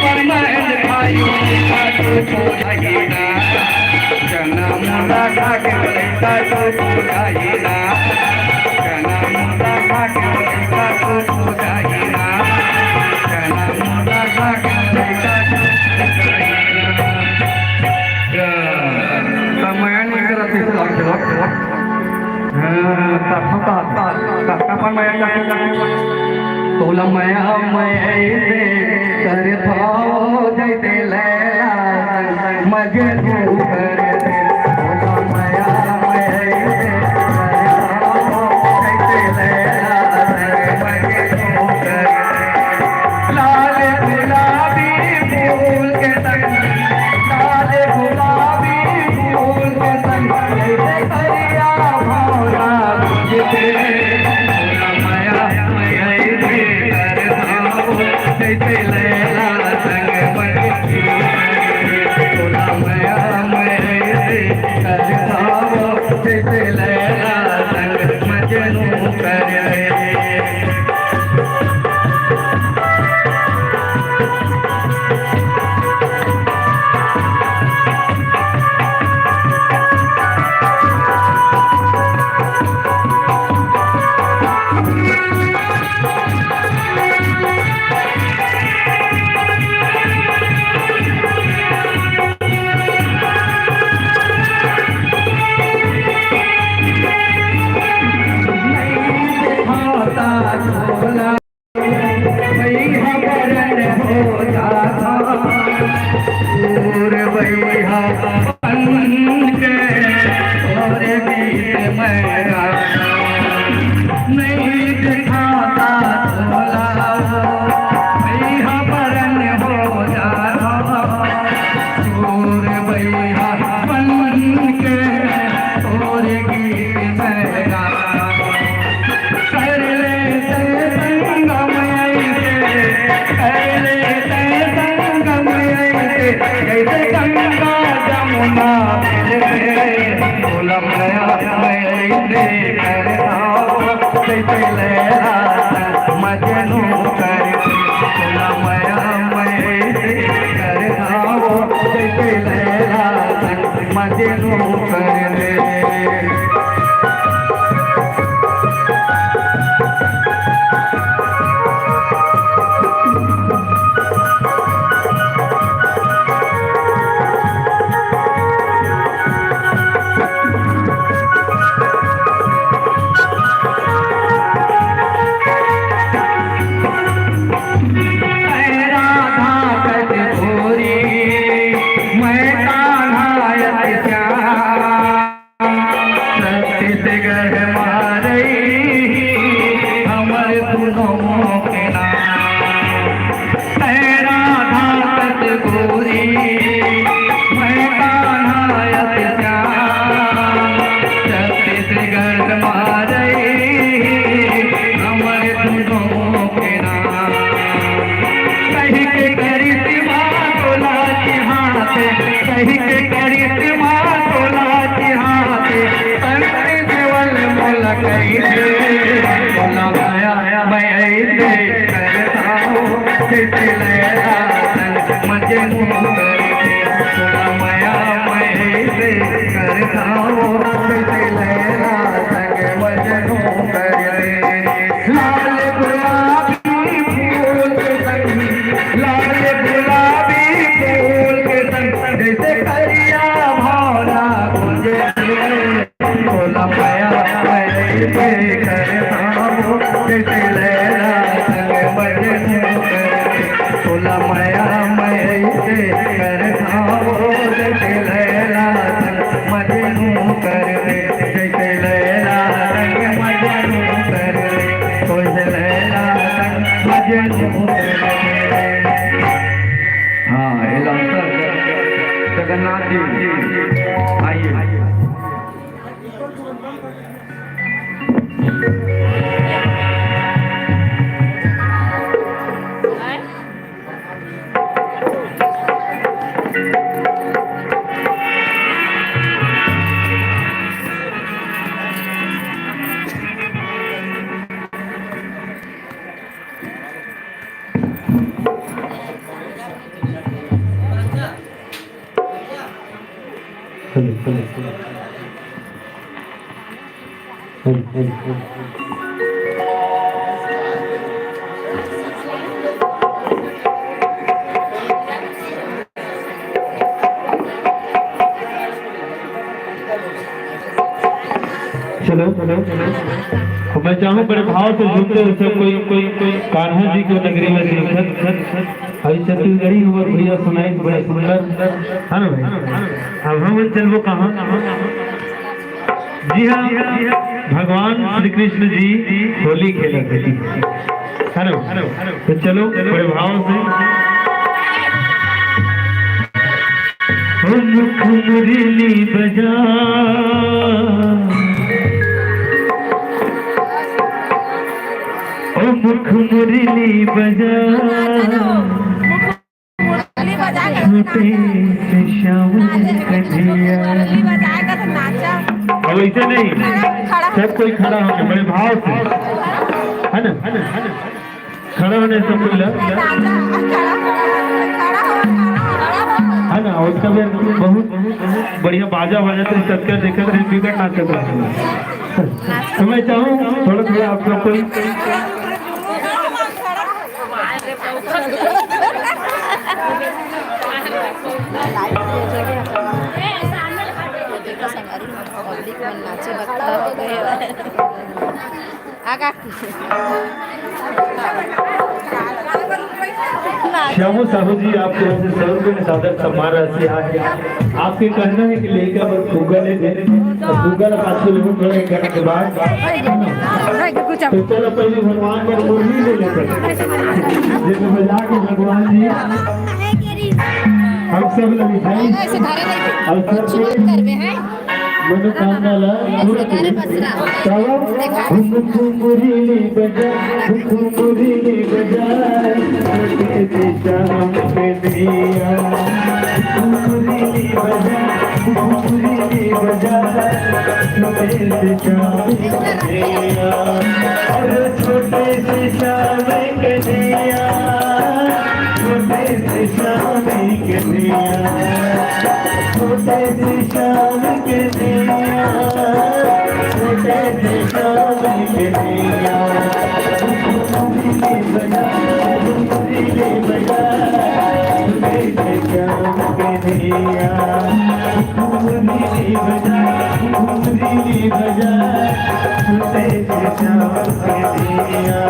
परमहंस खायु तो पूजाइना चना मुंडा खाके लइका तो पूजाइना चना मुंडा खाके लइका तो पूजाइना चना मुंडा खाके लइका तो पूजाइना समय नहीं करती वक्त kapan maya tula maya maya ide kare thao jaite lela majnu kare tula maya maya ide kare thao jaite lela majnu kare लाल गुलाबी फूल के संग लाल गुलाबी फूल के संग जैसे करिया भौरा मुझे माया माया रे कर धाओ जैसे लैला संग मजनू तोला माया माया रे कर धाओ जैसे लैला संग मजनू करे जगन्नाथ जी आइए। चलो मैं चाहूँ बड़े भाव से झूमते हुए कोई कान्हा जी को नगरी में देखकर अभी छत्तीसगढ़ी हुआ भैया सुनाई बड़ा सुंदर है ना भाई। अब हम चल वो कहाँ जी हाँ भगवान श्री कृष्ण जी होली खेला थे है ना। तो चलो बड़े भाव से मुरली बजा मुख मुरली बजा छोटे से श्याम कन्हैया। अब ऐसे नहीं सब कोई खड़ा होने बड़े भाव से है ना खड़ा होने से कोई है ना। उसका भी बहुत बढ़िया बाजा बाजा तो सत्या देखा तो बिगड़ नाच कर रहा। तो मैं चाहूँ थोड़ा थोड़ा आप लोग कोई श्यामू साहू जी आपके वजह से सर को सादर सम्मान राशि आपके कहना है कि लेकर बस गूगल है गूगल पास लोग थोड़ा करने के बाद तो चलो पहले भगवान पर मुरली ले लेते जैसे बजा के भगवान जी हम सब लोग मिठाई अवसर पे मनोकामना ला मुरली बजा मुरली बजा श्याम कन्हैया मुरली बजा मुरली बजा छोटे से श्याम कन्हैया छोटे से श्याम कन्हैया छोटे से श्याम कन्हैया छोटे से श्याम कन्हैया मुरली बजा मुरली बजा छोटे से श्याम कन्हैया मुरली बजा मुरली बजा छोटे से श्याम कन्हैया।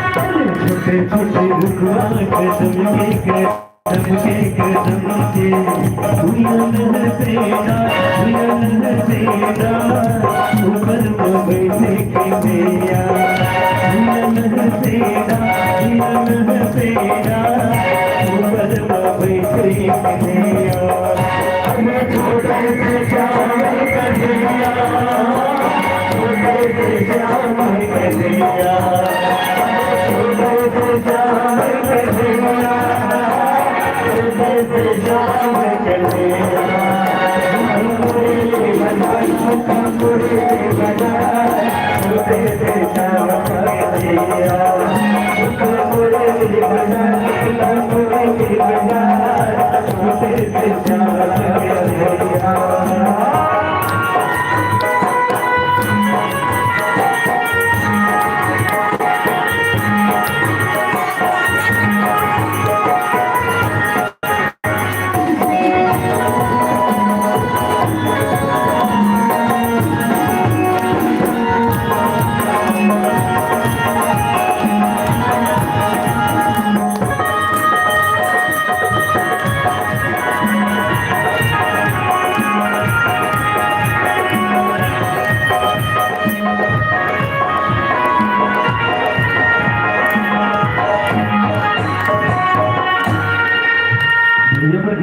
छोटे रुकवा कदम के दुनिया तेरा ऊपर में बैठे के मैया दुनिया तेरा ऊपर में बैठे के मैया मैं छोटे से श्याम कन्हैया छोटे से श्याम कन्हैया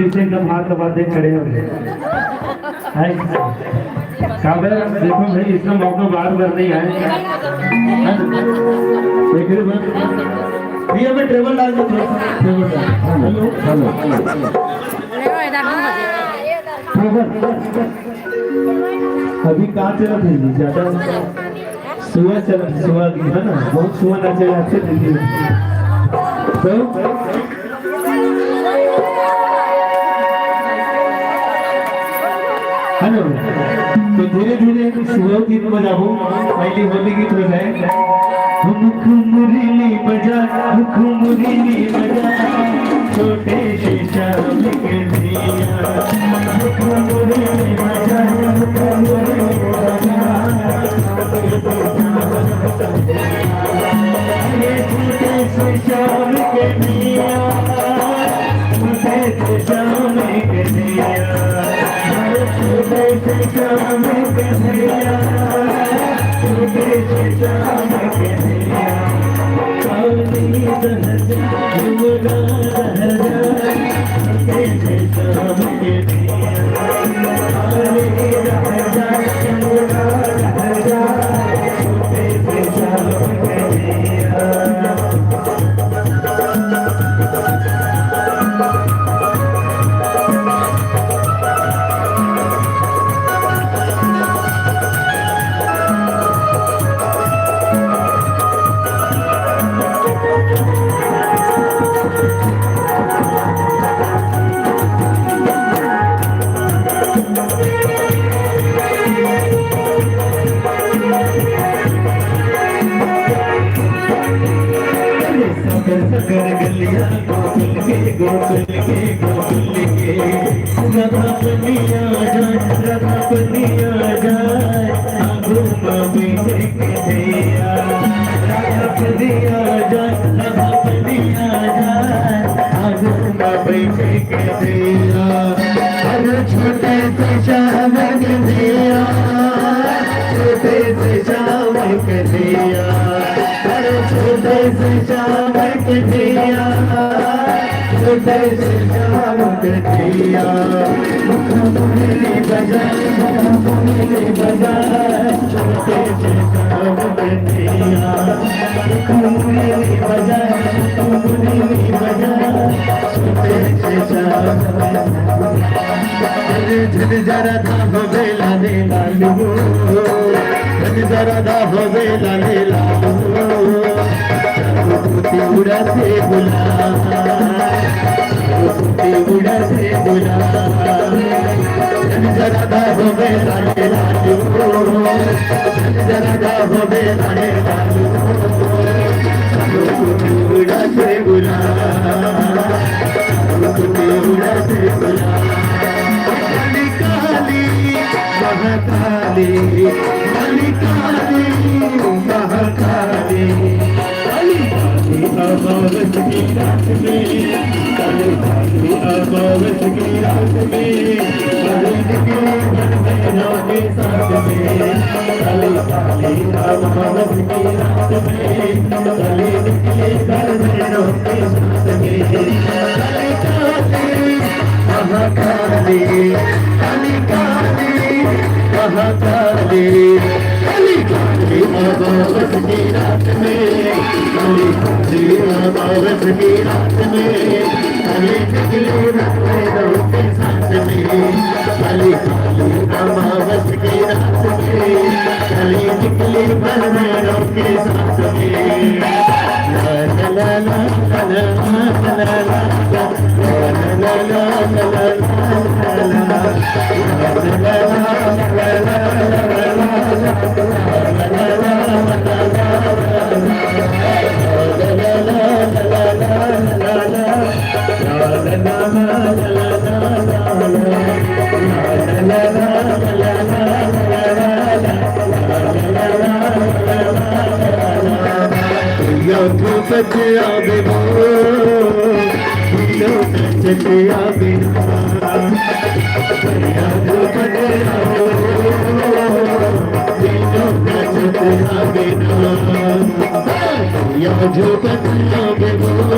पीछे एकदम हाथ दबाते खड़े हो गए काबर देखो भाई इसका मौका बार बार नहीं आए भैया मैं ट्रेवल डाल दो ट्रेवल हेलो हेलो अभी कहाँ चला थे ज्यादा सुबह चला सुबह है ना बहुत सुबह ना चला अच्छे थे तो हेलो तो धीरे धीरे सुबह गीत बजाबू पहली होली गीत बजाए मुरली बजा मुरली बजा छोटे से श्याम के दिया मुरली बजा मुरली बजा छोटे से श्याम के दिया छोटे से श्याम के दिया छोटे से श्याम के दिया छोटे से श्याम के दिया काली दहज जुमरा दहजा छोटे से श्याम के दिया काली दहजा जुमरा दहजा छोटे से श्याम के दिया सकर गलिया गोकुल के राधा पनिया जाए आगू में के दिया राधा पनिया जाए आगू में के दिया अरे छोटे से श्याम के दिया छोटे से श्याम के दिया अरे छोटे से श्याम के दिया छोटे से श्याम के दिया मुरली बजा मुरली बजा छोटे से श्याम के दिया मुरली बजा मुरली बजा छोटे से श्याम झन जरा था बेला ने लालू झन जरा था बेला ने लालू उड़ा से बुला उड़ा से बुला जरा दा हो बेला ने लालू जरा दा हो बेला ने लालू उड़ा से बुला उड़ा से बुला महाकाली काली काली महाकाली अमावस की रात में काली काली अमावस की रात में काली निकले बहनों के साथ में काली काली अमावस की रात में काली निकले बहनों के साथ में काली काली महाकाली काली काली महाकाली काली काली अमावस की रात में काली काली अमावस की रात में काली निकले बहनों के साथ में काली काली अमावस की रात में काली निकले बहनों के साथ में ला ला ला ला ला बचिया बिना बचिया बिना जो बचिया बिना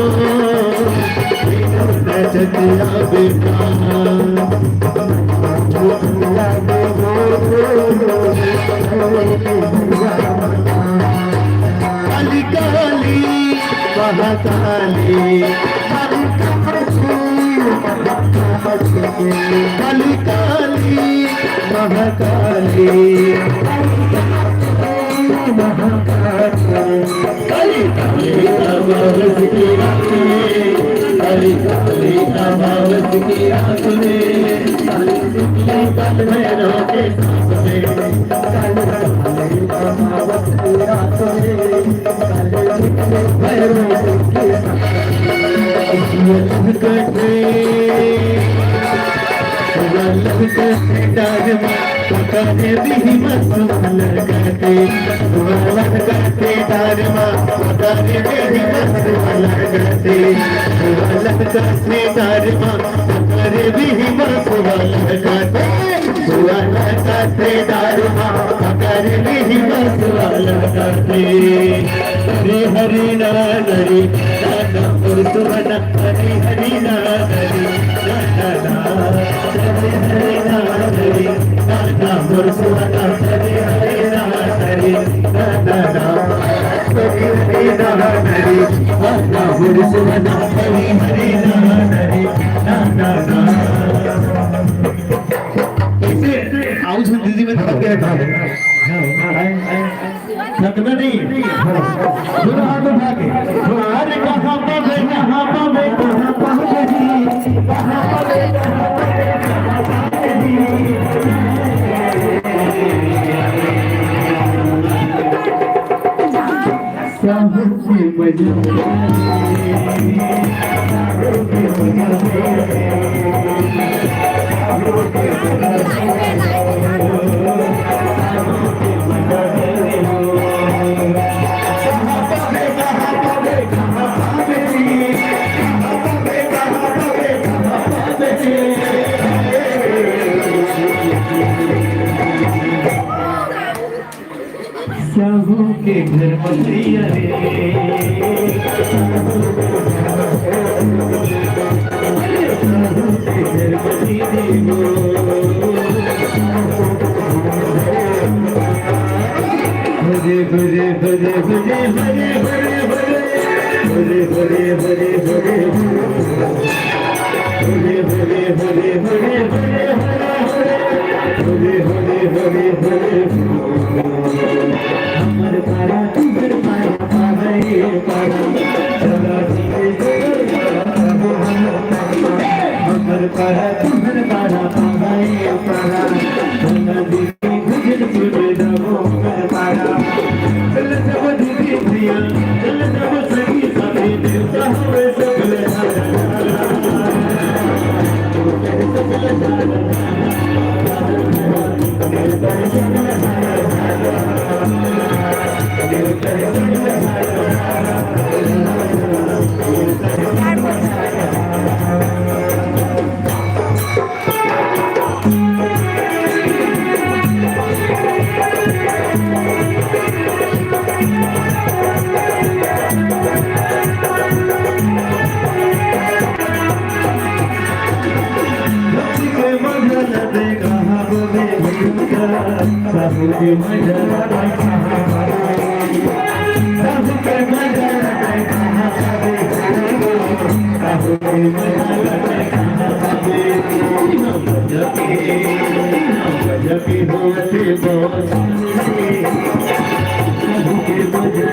चटिया काली काली महाकाली काली काली महाकाली काली काली अमावस की रात में काली काली अमावस की रात में काली भैरव के साथ में काली काली अमावस की रात में काली भैरव के साथ करते भी मत करते करते दारमा करते भी मत करते करते दारमा करे भी मत करते करते दारमा करे भी मत करते हरे हरि नारी दादा पुरुषवना हरि हरि नारी दादा हरे हरे नारी दादा पुरुषवना हरे हरे नारी दादा हरे हरे नारी दादा पुरुषवना हरे हरे नारी दादा इसे आउज दीदी में थक गया था थकना नहीं दोनों हाथ उठा के अरे कहाँ पावे कहाँ पावे कहाँ पावे जी कहाँ पावे कहाँ पावे कहाँ पावे जी साहू की मजा साहू के घर बंदिया रे साहू के घर बंदी देवो हरे हरे हरे हरे हरे हरे हरे हरे हरे हरे हरे हरे हरे हरे हरे हरे हमर पारा तुमर पारा पावे पारा चला जी हमर पारा तुमर पारा पावे पारा चला जी गुजर गुजर दबो हमर पारा चल सब दीदी प्रिया चल सब सखी सभी देवता होवे सबले साहू के मजा साहू के मजा साहू के मजा की होते बहुत साहू के मजा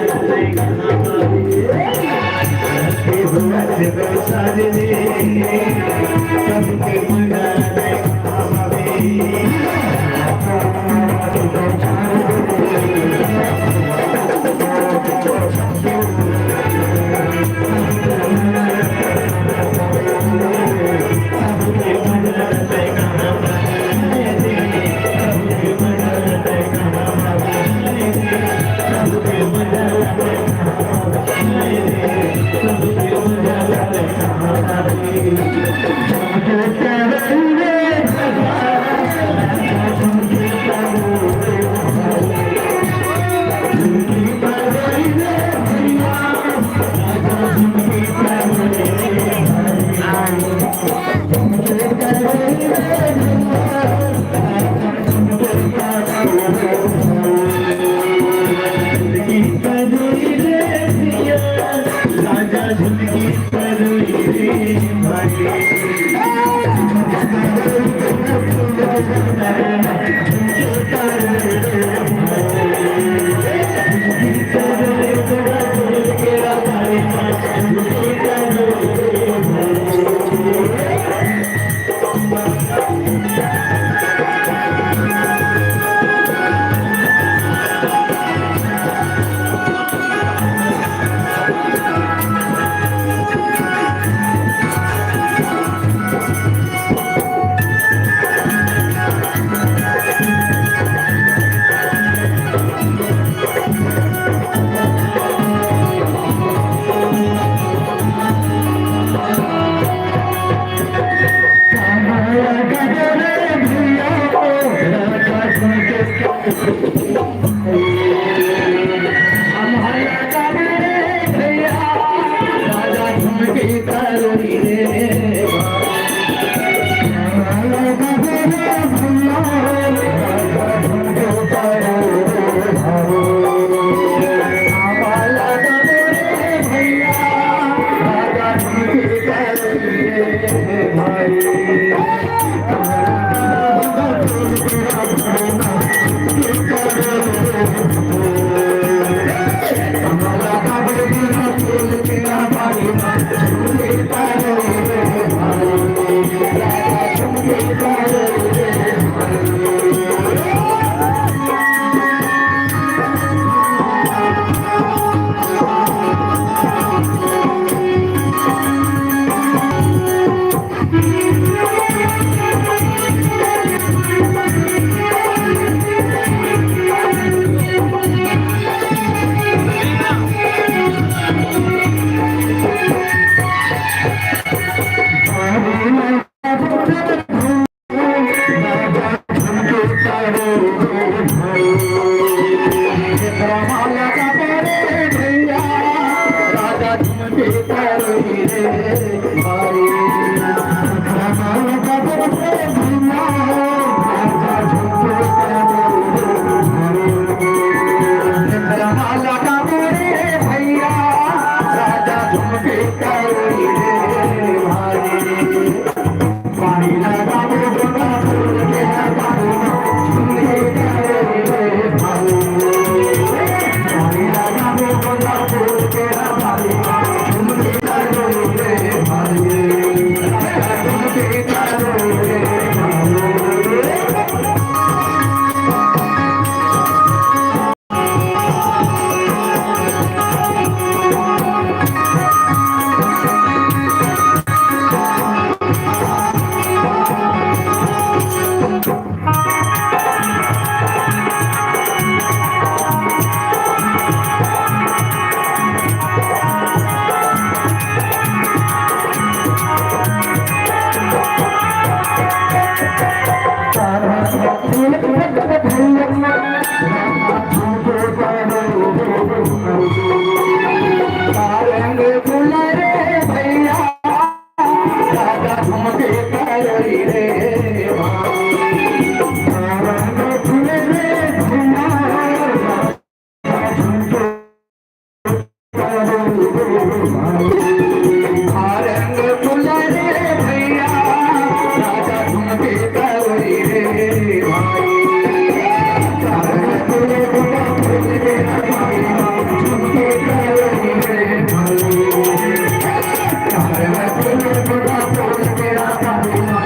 होते बहुत सारे साहू के मजा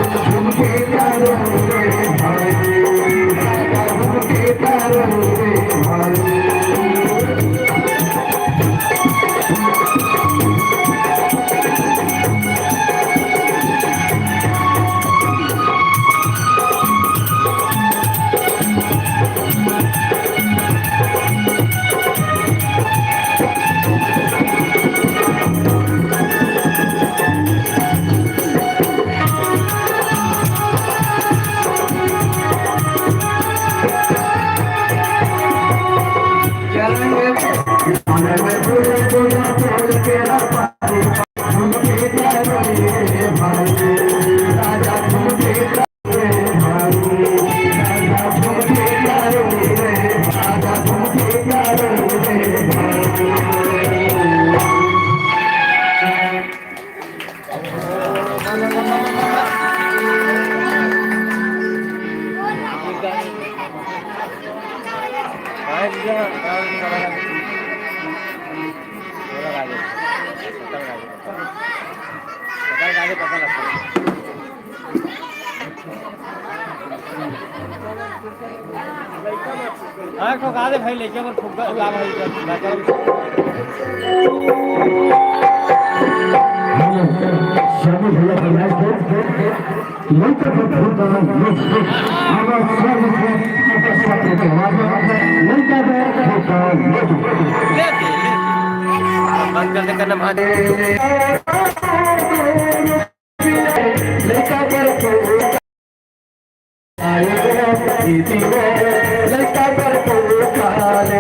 Thank you. भाई लेके श्यामू भैया फरमाइश दो लंका पर होता है आवाज स्वागत के आवाज लंका पर होता है बंद करने का नाम आदि लड़का पर लड़का पर काले लड़का पर काले